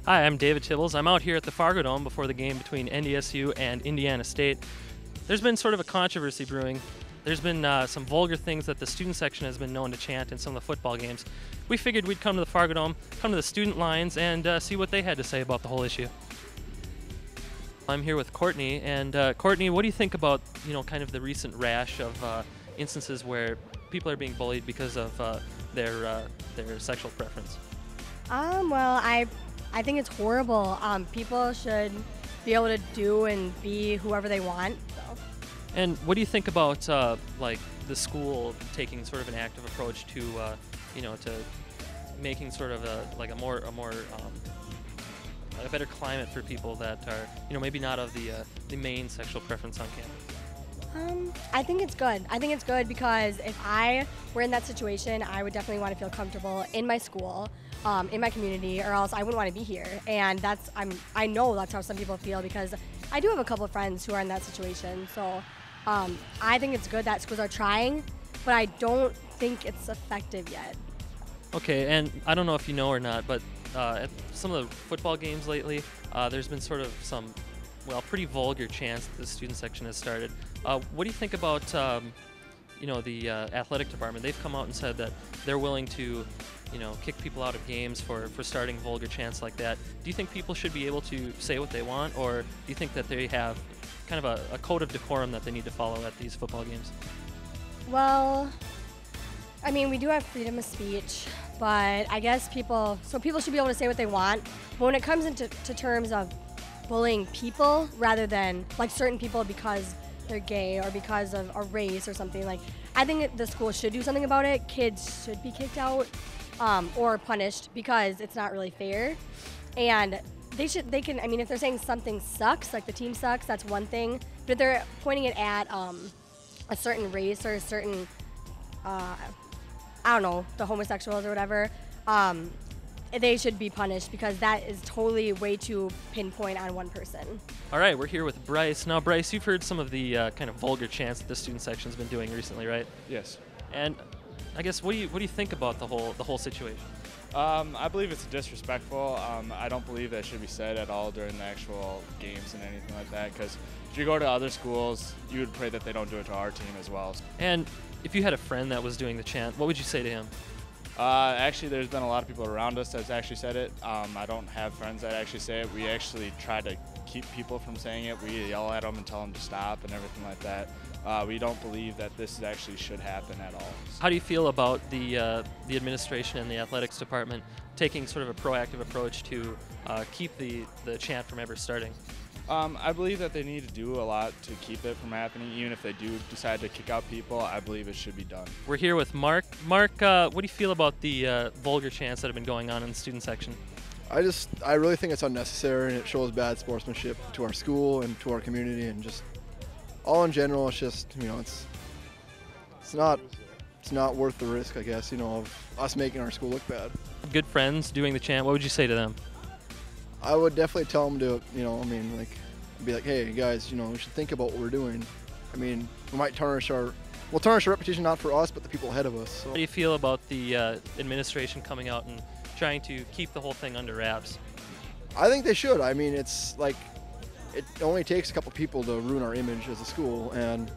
Hi, I'm David Tibbles. I'm out here at the Fargo Dome before the game between NDSU and Indiana State. There's been sort of a controversy brewing. There's been some vulgar things that the student section has been known to chant in some of the football games. We figured we'd come to the Fargo Dome, come to the student lines, and see what they had to say about the whole issue. I'm here with Courtney, and Courtney, what do you think about, kind of the recent rash of instances where people are being bullied because of their sexual preference? Well, I think it's horrible. People should be able to do and be whoever they want. So. And what do you think about like the school taking sort of an active approach to, to making sort of a better climate for people that are, maybe not of the main sexual preference on campus? I think it's good. I think it's good because if I were in that situation, I would definitely want to feel comfortable in my school, in my community, or else I wouldn't want to be here. And I know that's how some people feel because I do have a couple of friends who are in that situation. So I think it's good that schools are trying, but I don't think it's effective yet. Okay, and I don't know if you know or not, but at some of the football games lately, there's been sort of some, pretty vulgar chants that the student section has started. What do you think about, the athletic department? They've come out and said that they're willing to, kick people out of games for starting vulgar chants like that. Do you think people should be able to say what they want, or do you think that they have kind of a code of decorum that they need to follow at these football games? Well, I mean, we do have freedom of speech, but I guess people should be able to say what they want. But when it comes into terms of bullying people rather than like certain people because they're gay or because of a race or something, like I think the school should do something about it. Kids should be kicked out or punished because it's not really fair. And they can, I mean, if they're saying something sucks, like the team sucks, that's one thing. But if they're pointing it at a certain race or a certain, I don't know, the homosexuals or whatever, they should be punished because that is totally way too pinpoint on one person. All right, we're here with Bryce. Now, Bryce, you've heard some of the kind of vulgar chants that the student section's been doing recently, right? Yes. And I guess what do you think about the whole situation? I believe it's disrespectful. I don't believe that should be said at all during the actual games and anything like that. Because if you go to other schools, you would pray that they don't do it to our team as well. And if you had a friend that was doing the chant, what would you say to him? Actually, there's been a lot of people around us that's actually said it. I don't have friends that actually say it. We actually try to keep people from saying it. We yell at them and tell them to stop and everything like that. We don't believe that this actually should happen at all. How do you feel about the administration and the athletics department taking sort of a proactive approach to keep the chant from ever starting? I believe that they need to do a lot to keep it from happening. Even if they do decide to kick out people, I believe it should be done. We're here with Mark. Mark, what do you feel about the vulgar chants that have been going on in the student section? I really think it's unnecessary and it shows bad sportsmanship to our school and to our community and just all in general. It's just, it's not worth the risk, I guess, of us making our school look bad. Good friends doing the chant, what would you say to them? I would definitely tell them to, be like, hey guys, we should think about what we're doing. I mean, we might tarnish our reputation not for us, but the people ahead of us. So. How do you feel about the administration coming out and trying to keep the whole thing under wraps? I think they should. I mean, it's like, it only takes a couple people to ruin our image as a school, and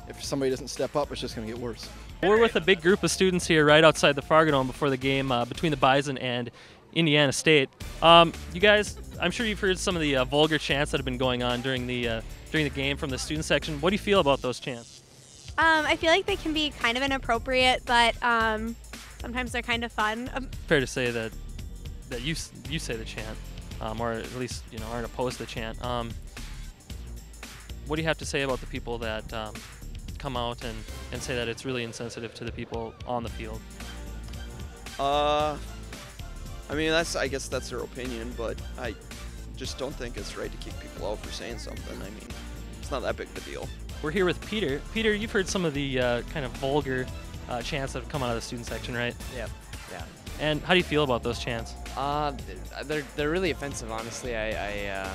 if somebody doesn't step up, it's just going to get worse. We're with a big group of students here right outside the Fargo Dome before the game between the Bison and Indiana State. You guys, I'm sure you've heard some of the vulgar chants that have been going on during the game from the student section. What do you feel about those chants? I feel like they can be kind of inappropriate, but sometimes they're kind of fun. Fair to say that you say the chant, or at least aren't opposed to the chant. What do you have to say about the people that come out and say that it's really insensitive to the people on the field? I mean, I guess that's their opinion, but I just don't think it's right to kick people out for saying something. I mean, it's not that big of a deal. We're here with Peter. Peter, you've heard some of the kind of vulgar chants that have come out of the student section, right? Yeah. And how do you feel about those chants? They're really offensive, honestly. I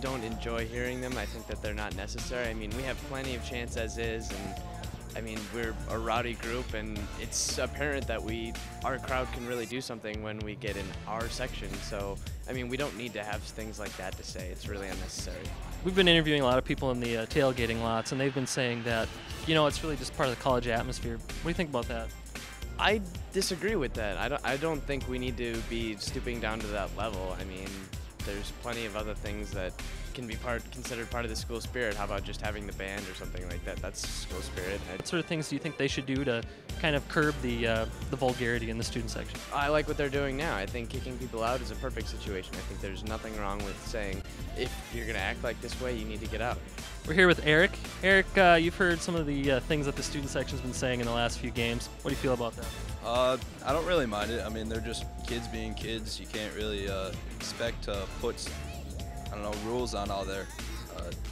don't enjoy hearing them. I think that they're not necessary. I mean, we have plenty of chants as is, and I mean, we're a rowdy group, and it's apparent that our crowd can really do something when we get in our section. So, I mean, we don't need to have things like that to say. It's really unnecessary. We've been interviewing a lot of people in the tailgating lots, and they've been saying that, it's really just part of the college atmosphere. What do you think about that? I disagree with that. I don't think we need to be stooping down to that level. I mean, there's plenty of other things that can be considered part of the school spirit. How about just having the band or something like that? That's school spirit. What sort of things do you think they should do to kind of curb the vulgarity in the student section? I like what they're doing now. I think kicking people out is a perfect situation. I think there's nothing wrong with saying, if you're going to act like this way, you need to get out. We're here with Eric. Eric, you've heard some of the things that the student section's been saying in the last few games. What do you feel about that? I don't really mind it. I mean, they're just kids being kids. You can't really expect to put, rules on all their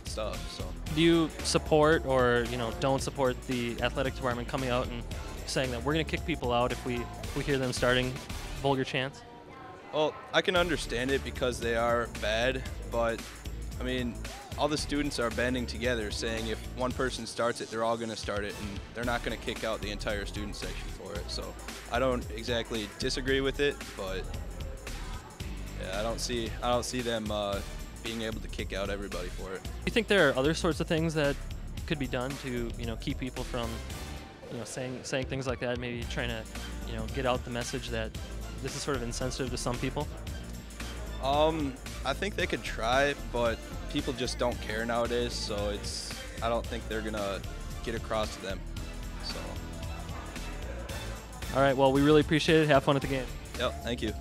stuff. So. Do you support or don't support the athletic department coming out and saying that we're going to kick people out if we hear them starting vulgar chants? Well, I can understand it because they are bad, but I mean, all the students are banding together saying if one person starts it, they're all going to start it, and they're not going to kick out the entire student section for it. So I don't exactly disagree with it, but yeah, I don't see them being able to kick out everybody for it. Do you think there are other sorts of things that could be done to keep people from saying things like that? Maybe trying to get out the message that this is sort of insensitive to some people. I think they could try, but people just don't care nowadays, so I don't think they're gonna get across to them. So. All right, well, we really appreciate it. Have fun at the game. Yep, thank you.